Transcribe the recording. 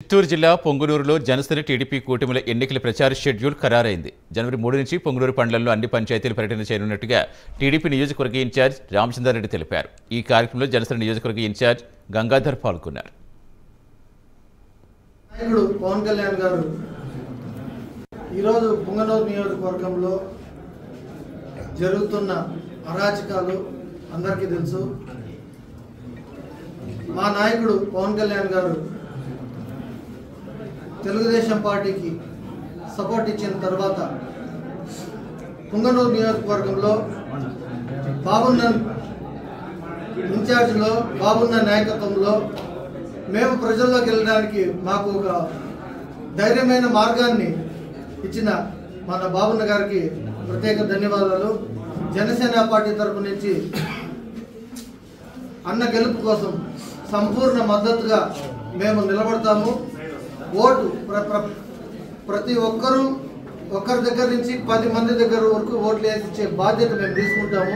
చిత్తూరు జిల్లా పొంగునూరులో జనసేన టీడీపీ కూటమిల ఎన్నికల ప్రచార షెడ్యూల్ ఖరారైంది. జనవరి 3 నుంచి పొంగునూరు మండలంలో అన్ని పంచాయతీలు పర్యటన చేయనున్నట్టుగా టీడీపీ నియోజకవర్గ ఇన్ఛార్జ్ రామచంద్రారెడ్డి తెలిపారు. ఈ కార్యక్రమంలో జనసేన నియోజకవర్గ ఇన్ఛార్జ్ గంగాధర్ పాల్గొన్నారు. నాయకుడు పవన్ కళ్యాణ్ గారు ఈరోజు పొంగనూరు నియోజకవర్గంలో జరుగుతున్న అరాచకాలు అందరికీ తెలుసు. మా నాయకుడు పవన్ కళ్యాణ్ గారు తెలుగుదేశం పార్టీకి సపోర్ట్ ఇచ్చిన తర్వాత పొంగనూరు నియోజకవర్గంలో బాబున్న ఇన్ఛార్జ్లో బాబున్న నాయకత్వంలో మేము ప్రజల్లోకి వెళ్ళడానికి మాకు ఒక ధైర్యమైన మార్గాన్ని ఇచ్చిన మన బాబున్న గారికి ప్రత్యేక ధన్యవాదాలు. జనసేన పార్టీ తరపు నుంచి అన్న గెలుపు కోసం సంపూర్ణ మద్దతుగా మేము నిలబడతాము. ఓటు ప్రతి ఒక్కరూ ఒక్కరి దగ్గర నుంచి 10 మంది దగ్గర వరకు ఓట్లు వేసి ఇచ్చే బాధ్యత మేము తీసుకుంటాము.